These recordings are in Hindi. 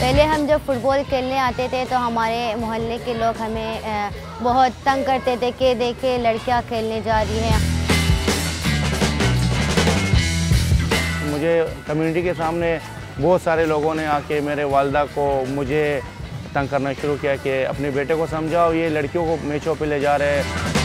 पहले हम जब फुटबॉल खेलने आते थे तो हमारे मोहल्ले के लोग हमें बहुत तंग करते थे कि देखिए लड़कियां खेलने जा रही हैं। मुझे कम्युनिटी के सामने बहुत सारे लोगों ने आके मेरे वालदा को मुझे तंग करना शुरू किया कि अपने बेटे को समझाओ, ये लड़कियों को मैचों पे ले जा रहे हैं।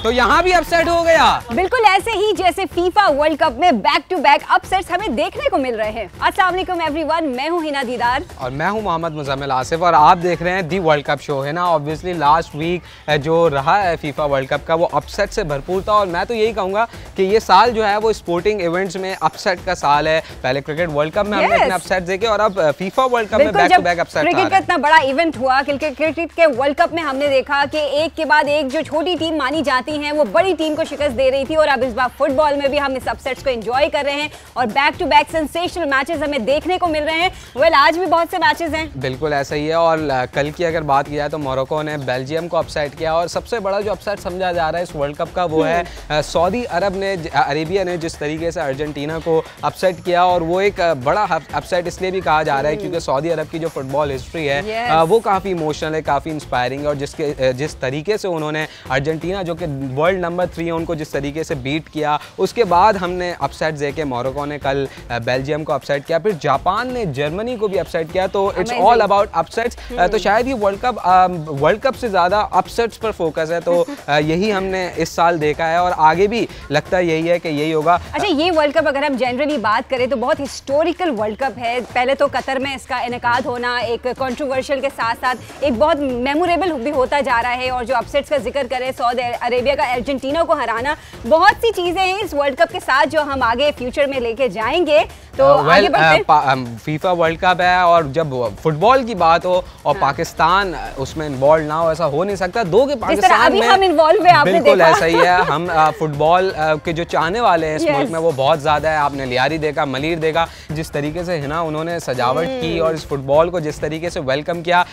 तो यहाँ भी अपसेट हो गया, बिल्कुल ऐसे ही जैसे फीफा वर्ल्ड कप में बैक टू बैक अपसेट्स हमें देखने को मिल रहे हैं। अस्सलाम वालेकुम एवरीवन, मैं हूँ हिना दीदार और मैं हूँ मोहम्मद मुजम्मिल आसिफ और आप देख रहे हैं दी वर्ल्ड कप शो है ना। ऑब्वियसली लास्ट वीक जो रहा है फीफा वर्ल्ड कप का वो अपसेट से भरपूर था और मैं तो यही कहूँगा कि ये साल जो है वो स्पोर्टिंग इवेंट्स में अपसेट का साल है। पहले क्रिकेट वर्ल्ड कप में हमने अपने अपसेट देखे और अब फीफा वर्ल्ड कप में back to back upset. Cricket का इतना बड़ा इवेंट हुआ, क्रिकेट के वर्ल्ड कप में हमने देखा कि एक के बाद एक जो छोटी टीम मानी जाती हैं वो बड़ी टीम को शिकस्त दे रही थी और अब इस बार फुटबॉल में भी हम इस अपसेट्स को एंजॉय कर रहे हैं और back to back sensational matches हमें देखने को मिल रहे हैं। वेल आज भी बहुत से मैचेस हैं। बिल्कुल ऐसा ही है और कल की अगर बात की जाए तो मोरक्को ने बेल्जियम को अपसेट किया और सबसे बड़ा जो अपसेट समझा जा रहा है इस वर्ल्ड कप का वो है सऊदी अरेबिया ने जिस तरीके से अर्जेंटीना को अपसेट किया। और वो एक बड़ा अपसेट इसलिए भी कहा जा रहा है क्योंकि सऊदी अरब की जो फुटबॉल हिस्ट्री है वो काफ़ी इमोशनल है, काफ़ी इंस्पायरिंग है और जिस तरीके से उन्होंने अर्जेंटीना जो कि वर्ल्ड नंबर 3 है उनको जिस तरीके से बीट किया, उसके बाद हमने अपसेट देखे। मोरक्को ने कल बेल्जियम को अपसेट किया, फिर जापान ने जर्मनी को भी अपसेट किया। तो इट्स ऑल अबाउट अपसेट्स। तो शायद ये वर्ल्ड कप से ज़्यादा अपसेट्स पर फोकस है, तो यही हमने इस साल देखा है और आगे भी लगता यही है कि यही होगा। अच्छा, ये वर्ल्ड कप अगर हम जनरली बात करें तो बहुत हिस्टोरिकल वर्ल्ड कप है। पहले तो कतर में इसका इनेकाद होना एक कंट्रोवर्शियल के साथ साथ एक बहुत मेमोरेबल भी होता जा रहा है और जो अपसेट्स का जिक्र करें सऊदी अरेबिया का अर्जेंटीना को हराना, बहुत सी चीजें हैं इस वर्ल्ड कप के साथ जो हम आगे फ्यूचर में लेके जाएंगे। तो आगे बढ़ते फीफा वर्ल्ड कप है और जब फुटबॉल की बात हो और पाकिस्तान उसमें इन्वॉल्व ना हो, ऐसा हो नहीं सकता। दो के पाकिस्तान में हम इन्वॉल्व हैं, आपने बिल्कुल देखा। ऐसा ही है। हम फुटबॉल के जो चाहने वाले हैं इस मुल्क में वो बहुत ज्यादा है। आपने लियारी देखा, मलीर देखा, जिस तरीके से है ना उन्होंने सजावट की और इस फुटबॉल को जिस तरीके से वेलकम किया।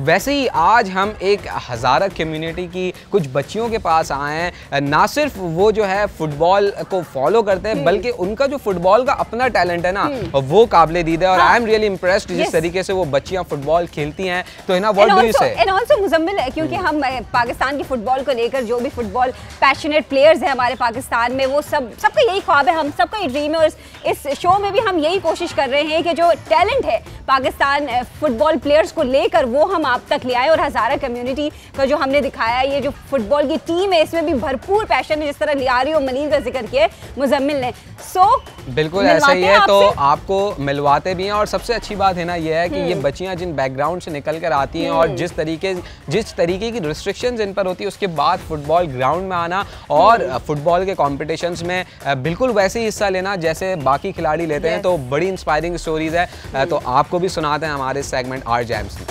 वैसे ही आज हम एक हज़ारा कम्युनिटी की कुछ बच्चियों के पास आए हैं। ना सिर्फ वो जो है फुटबॉल को फॉलो करते हैं बल्कि उनका जो फुटबॉल का अपना टैलेंट है ना वो काबिले दीद है और आई एम रियली इम्प्रेस्ड जिस तरीके से वो बच्चियां फुटबॉल खेलती हैं। तो है ना व्हाट डू यू से? एंड आल्सो मुजम्मिल है क्योंकि हम पाकिस्तान की फुटबॉल को लेकर जो भी फुटबॉल पैशनेट प्लेयर्स हैं हमारे पाकिस्तान में, वो सबका यही ख्वाब है, हम सबका ये ड्रीम है। और इस शो में भी हम यही कोशिश कर रहे हैं कि जो टैलेंट है पाकिस्तान फुटबॉल प्लेयर्स को लेकर वो हम आप तक ले आए। और हज़ारा कम्युनिटी का जो हमने दिखाया, ये जो फुटबॉल की टीम है इसमें भी भरपूर पैशन है, जिस तरह लियारी और मलीर का जिक्र किया मुजम्मिल ने। बिल्कुल ऐसा ही है। तो आपको मिलवाते भी हैं और सबसे अच्छी बात है ना ये है कि ये बच्चियां जिन बैकग्राउंड से निकल कर आती हैं और जिस तरीके की रिस्ट्रिक्शंस इन पर होती है उसके बाद फुटबॉल ग्राउंड में आना और फुटबॉल के कॉम्पिटिशन्स में बिल्कुल वैसे ही हिस्सा लेना जैसे बाकी खिलाड़ी लेते हैं, तो बड़ी इंस्पायरिंग स्टोरीज है। तो आपको भी सुनाते हैं हमारे सेगमेंट आर जैम्स में।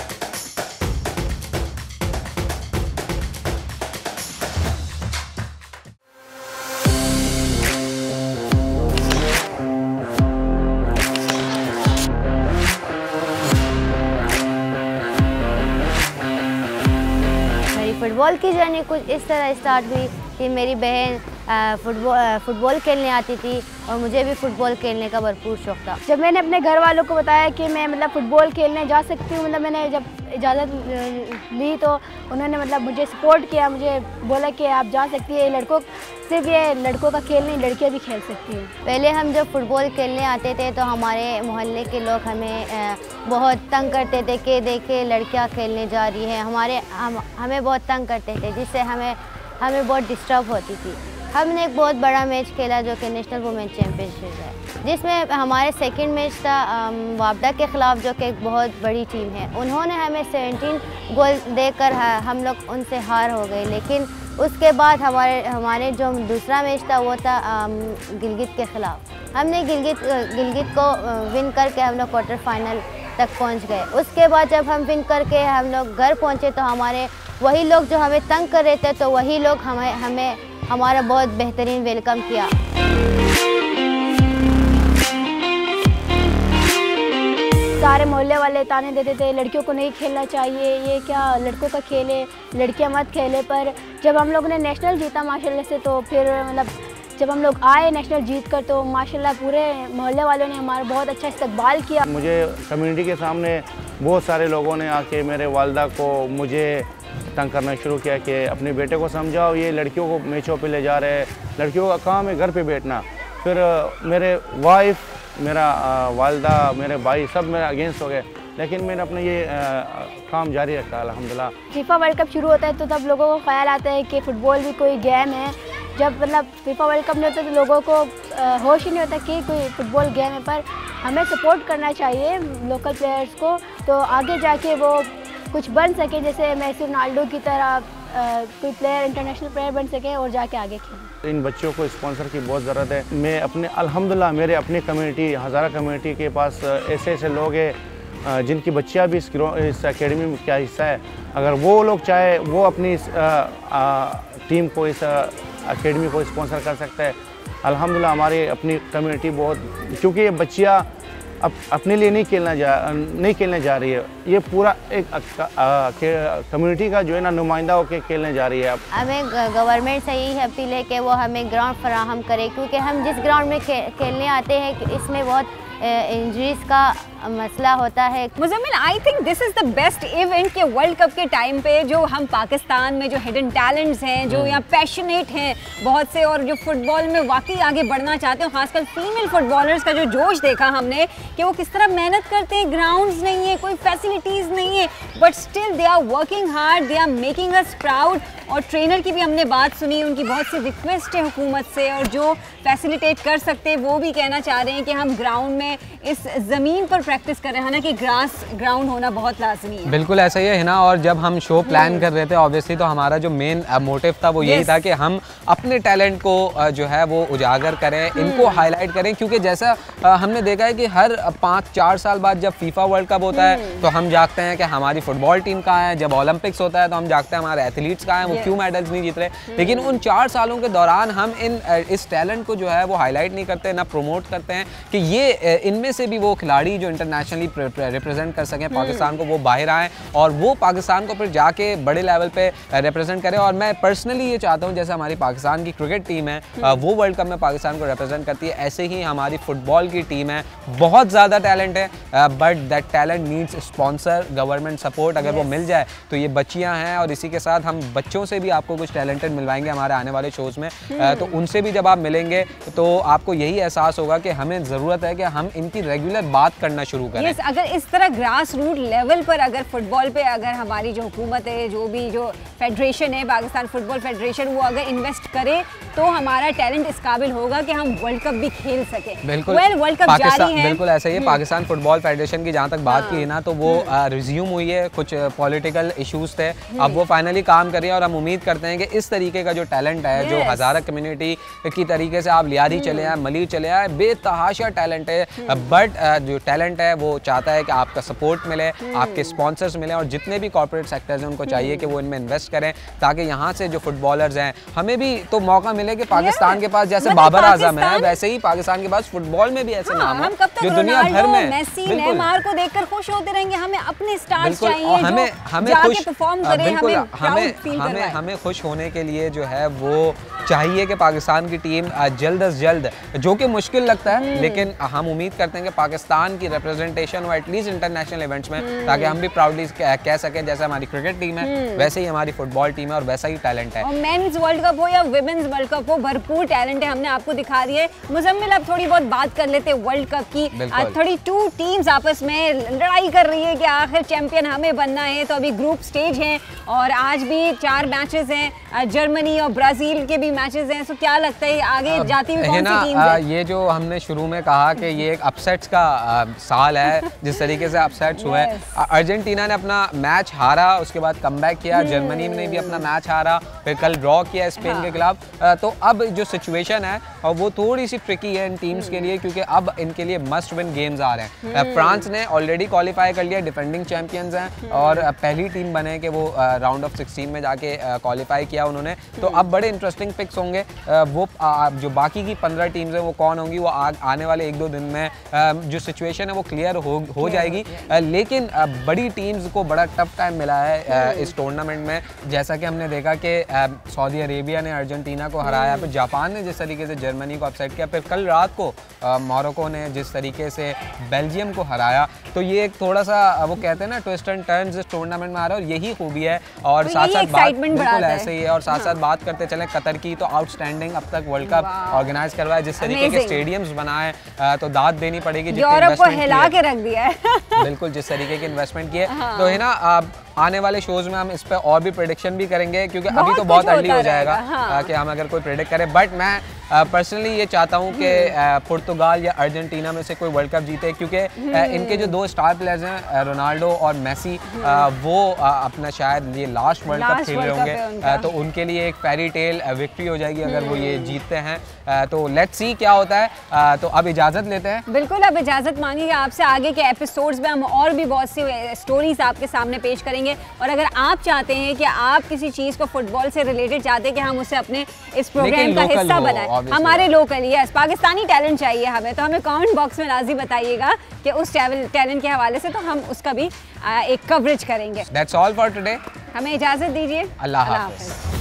फुटबॉल की जर्नी कुछ इस तरह स्टार्ट हुई कि मेरी बहन फुटबॉल खेलने आती थी और मुझे भी फुटबॉल खेलने का भरपूर शौक़ था। जब मैंने अपने घर वालों को बताया कि मैं मतलब फ़ुटबॉल खेलने जा सकती हूँ, मतलब मैंने जब इजाज़त ली तो उन्होंने मतलब मुझे सपोर्ट किया, मुझे बोला कि आप जा सकती है, सिर्फ ये लड़कों का खेल नहीं लड़कियाँ भी खेल सकती हैं। पहले हम जब फुटबॉल खेलने आते थे तो हमारे मोहल्ले के लोग हमें बहुत तंग करते थे कि देखिए लड़कियाँ खेलने जा रही हैं, हमें बहुत तंग करते थे, जिससे हमें बहुत डिस्टर्ब होती थी। हमने एक बहुत बड़ा मैच खेला जो कि नेशनल वुमेन चैम्पियनशिप है, जिसमें हमारे सेकंड मैच था वापडा के ख़िलाफ़ जो कि एक बहुत बड़ी टीम है। उन्होंने हमें 17 गोल देकर हम लोग उनसे हार हो गए। लेकिन उसके बाद हमारे जो दूसरा मैच था वो था गिलगित के ख़िलाफ़। हमने गिलगित को विन करके हम लोग क्वार्टर फाइनल तक पहुंच गए। उसके बाद जब हम विन करके हम लोग घर पहुंचे तो हमारे वही लोग जो हमें तंग कर रहे थे तो वही लोग हमारा बहुत बेहतरीन वेलकम किया। सारे मोहल्ले वाले ताने देते थे लड़कियों को नहीं खेलना चाहिए, ये क्या लड़कों का खेल है, लड़कियां मत खेले। पर जब हम लोगों ने नेशनल जीता माशाल्लाह से, तो फिर मतलब जब हम लोग आए नेशनल जीत कर, तो माशाल्लाह पूरे मोहल्ले वालों ने हमारा बहुत अच्छा इस्तकबाल किया। मुझे कम्युनिटी के सामने बहुत सारे लोगों ने आके मेरे वालदा को मुझे तंग करना शुरू किया कि अपने बेटे को समझाओ, ये लड़कियों को मैचों पे ले जा रहे हैं, लड़कियों का काम है घर पे बैठना। फिर मेरे वाइफ, मेरा वालदा, मेरे भाई सब मेरे अगेंस्ट हो गए, लेकिन मैंने अपना ये काम जारी रखा अल्हम्दुलिल्लाह। फीफा वर्ल्ड कप शुरू होता है तो तब लोगों को ख्याल आता है कि फ़ुटबॉल भी कोई गेम है। जब मतलब फीफा वर्ल्ड कप नहीं होता तो लोगों को होश ही नहीं होता कि कोई फ़ुटबॉल गेम है। पर हमें सपोर्ट करना चाहिए लोकल प्लेयर्स को, तो आगे जाके वो कुछ बन सके, जैसे मेसी रोनाल्डो की तरह कोई प्लेयर इंटरनेशनल प्लेयर बन सके और जाके आगे खेले। इन बच्चों को स्पॉन्सर की बहुत ज़रूरत है। मैं अपने अल्हम्दुलिल्लाह मेरे अपनी कम्युनिटी हज़ारा कम्युनिटी के पास ऐसे ऐसे लोग हैं जिनकी बच्चियाँ भी इस एकेडमी का हिस्सा है। अगर वो लोग चाहे वो अपनी टीम को इस एकेडमी को स्पॉन्सर कर सकता है। अल्हम्दुलिल्लाह हमारी अपनी कम्युनिटी बहुत, क्योंकि ये बच्चियाँ अपने लिए नहीं खेलने जा रही है, ये पूरा एक कम्युनिटी का जो है ना नुमाइंदा होकर खेलने जा रही है। अब हमें गवर्नमेंट से यही अपील है कि वो हमें ग्राउंड फराहम करे, क्योंकि हम जिस ग्राउंड में खेलने आते हैं इसमें बहुत इंजरीज का मसला होता है। Muzammil, I think this is the best event के वर्ल्ड कप के टाइम पे जो हम पाकिस्तान में जो हिडन टैलेंट्स हैं, जो यहाँ पैशनेट हैं बहुत से, और जो फुटबॉल में वाकई आगे बढ़ना चाहते हैं, खासकर फीमेल फुटबॉलर्स का जो जोश देखा हमने कि वो किस तरह मेहनत करते हैं। ग्राउंड्स नहीं है, कोई फैसिलिटीज़ नहीं है, but still they are working hard, they are making us proud. और ट्रेनर की भी हमने बात सुनी, उनकी बहुत सी रिक्वेस्ट है हुकूमत से, और जो फैसिलिटेट कर सकते हैं वो भी कहना चाह रहे हैं कि हम ग्राउंड में इस ज़मीन पर प्रैक्टिस कर रहे हैं ना, कि ग्रास ग्राउंड होना बहुत लाजमी है। बिल्कुल ऐसा ही है ना। और जब हम शो प्लान कर रहे थे ऑब्वियसली, तो हमारा जो मेन मोटिव था वो यही था कि हम अपने टैलेंट को जो है वो उजागर करें, इनको हाईलाइट करें, क्योंकि जैसा हमने देखा है कि हर 5-4 साल बाद जब फीफा वर्ल्ड कप होता है तो हम जागते हैं कि हमारी फुटबॉल टीम कहाँ है, जब ओलंपिक्स होता है तो हम जागते हैं हमारे एथलीट्स कहाँ हैं, वो क्यों मेडल्स नहीं जीत रहे। लेकिन उन 4 सालों के दौरान हम इस टैलेंट को जो है वो हाईलाइट नहीं करते, ना प्रमोट करते हैं कि ये इनमें से भी वो खिलाड़ी जो इंटरनेशनली रिप्रेजेंट कर सकें पाकिस्तान को, वो बाहर आएँ और वो पाकिस्तान को फिर जाके बड़े लेवल पे रिप्रेजेंट करें। और मैं पर्सनली ये चाहता हूँ जैसे हमारी पाकिस्तान की क्रिकेट टीम है वो वर्ल्ड कप में पाकिस्तान को रिप्रेजेंट करती है, ऐसे ही हमारी फुटबॉल की टीम है। बहुत ज़्यादा टैलेंट है, but that talent needs sponsor, government support. अगर वो मिल जाए तो ये बच्चियाँ हैं, और इसी के साथ हम बच्चों से भी आपको कुछ टैलेंटेड मिलवाएंगे हमारे आने वाले शोज़ में। तो उनसे भी जब आप मिलेंगे तो आपको यही एहसास होगा कि हमें ज़रूरत है कि हम इनकी रेगुलर बात करना शुरू करें। अगर इस तरह ग्रास रूट लेवल पर अगर फुटबॉल पे अगर हमारी जो हुकूमत है, जो फेडरेशन है, पाकिस्तान फुटबॉल फेडरेशन, वो अगर इन्वेस्ट करे तो हमारा टैलेंट इस काबिल होगा कि हम वर्ल्ड कप भी खेल सकें। बिल्कुल वर्ल्ड कप जारी है। बिल्कुल ऐसा ही है। पाकिस्तान फुटबॉल फेडरेशन की जहाँ तक बात की है ना, तो वो रिज्यूम हुई है, कुछ पॉलिटिकल इश्यूज थे, अब वो फाइनली काम कर रही है। और हम उम्मीद करते हैं कि इस तरीके का जो टैलेंट है, जो हज़ारा कम्युनिटी की तरीके से आप लियारी चले आए, मलिर चले आए, बेतहाशा टैलेंट है। बट जो टैलेंट है वो चाहता है कि आपका सपोर्ट मिले, आपके स्पॉन्सर्स मिले, और जितने भी कॉर्पोरेट सेक्टर्स हैं उनको चाहिए कि वो इनमें इन्वेस्ट करें, ताकि यहाँ से जो फुटबॉलर्स हैं हमें भी तो मौका मिले कि पाकिस्तान के पास जैसे बाबर आजम है, वैसे ही पाकिस्तान के पास फुटबॉल में भी ऐसे नाम हो जो दुनिया भर में मेसी, नेमार को देखकर खुश होते रहेंगे। हमें अपने स्टार्स चाहिए, हमें खुश परफॉर्म करें, हमें खुश होने के लिए जो है वो चाहिए कि पाकिस्तान की टीम जल्द अज जल्द, जो कि मुश्किल लगता है, लेकिन हम उम्मीद करते हैं कि पाकिस्तान की रिप्रेजेंटेशन हो एटलीस्ट इंटरनेशनल इवेंट्स में, ताकि हम भी प्राउडली कह सकें जैसे हमारी क्रिकेट टीम है वैसे ही हमारी फुटबॉल टीम है, और वैसा ही टैलेंट है। और मेंस वर्ल्ड कप हो या विमेंस वर्ल्ड कप हो, भरपूर टैलेंट है, हमने आपको दिखा दिया है। मुजम्मिल, अब थोड़ी बहुत बात कर लेते हैं वर्ल्ड कप की। 32 टीम्स आपस में लड़ाई कर रही है कि आखिर चैंपियन हमें बनना है। तो अभी ग्रुप स्टेज है और आज भी 4 मैचेस हैं, जर्मनी और ब्राजील के भी मैचेस हैं। तो क्या लगता है आगे जाती हुई कौन सी टीम है? ये जो हमने शुरू में कहा कि ये एक अपसेट्स का साल है, जिस तरीके से अपसेट्स हुए, अर्जेंटीना ने अपना मैच हारा, उसके बाद कमबैक किया, जर्मनी ने भी अपना मैच हारा, फिर कल ड्रॉ किया स्पेन के खिलाफ। तो अब जो सिचुएशन है वो थोड़ी सी ट्रिकी है इन टीम्स के लिए, क्योंकि अब इनके लिए मस्ट विन गेम्स आ रहे हैं। फ्रांस ने ऑलरेडी क्वालिफाई कर लिया, डिफेंडिंग चैंपियंस हैं, और पहली टीम बने कि वो राउंड ऑफ 16 में जाके क्वालिफाई किया उन्होंने। तो अब बड़े इंटरेस्टिंग पिक्स होंगे। वो जो बाकी की 15 टीम्स हैं वो कौन होंगी, वो आने वाले 1-2 दिन में में जो सिचुएशन है वो क्लियर हो जाएगी। लेकिन बड़ी टीम्स को बड़ा टफ टाइम मिला है इस टूर्नामेंट में, जैसा कि हमने देखा कि सऊदी अरेबिया ने अर्जेंटीना को हराया, फिर जापान ने जिस तरीके से जर्मनी को अपसेट किया, फिर कल रात को मोरक्को ने जिस तरीके से बेल्जियम को हराया। तो ये एक थोड़ा सा वो कहते हैं ना ट्विस्ट एंड टर्न्स इस टूर्नामेंट में आ रहा है, और यही खूबी है। और साथ साथ बात बिल्कुल ऐसे ही है, और साथ साथ बात करते चले कतर की, तो आउटस्टैंडिंग अब तक वर्ल्ड कप ऑर्गेनाइज करवाया, जिस तरीके के स्टेडियम्स बनाए तो दाद देनी पड़ेगी, यूरोप को हिला के रख दिया है। बिल्कुल, जिस तरीके के इन्वेस्टमेंट किए। तो है ना, आने वाले शोज में हम इस पे और भी प्रेडिक्शन भी करेंगे, क्योंकि अभी तो बहुत अर्ली हो जाएगा कि हम अगर कोई प्रेडिक्ट करें। बट मैं पर्सनली ये चाहता हूँ कि पुर्तगाल या अर्जेंटीना में से कोई वर्ल्ड कप जीते, क्योंकि इनके जो 2 स्टार प्लेयर्स हैं रोनाल्डो और मेसी, वो अपना शायद ये लास्ट वर्ल्ड कप खेल रहे होंगे, तो उनके लिए एक फेरी टेल विक्ट्री हो जाएगी अगर वो ये जीतते हैं। तो लेट्स सी क्या होता है। तो अब इजाज़त लेते हैं। बिल्कुल, अब इजाज़त मांगेंगे आपसे। आगे के एपिसोड्स में हम और भी बहुत सी स्टोरीज आपके सामने पेश करेंगे, और अगर आप चाहते हैं कि आप किसी चीज़ को फुटबॉल से रिलेटेड चाहते हैं कि हम उसे अपने इस प्रोग्राम का हिस्सा बनाएं, हमारे लोकल, यस, पाकिस्तानी टैलेंट चाहिए हमें, तो हमें कमेंट बॉक्स में लाज़ी बताइएगा कि उस टैलेंट के हवाले से, तो हम उसका भी एक कवरेज करेंगे। That's all for today. हमें इजाज़त दीजिए। अल्लाह हाफ़िज़।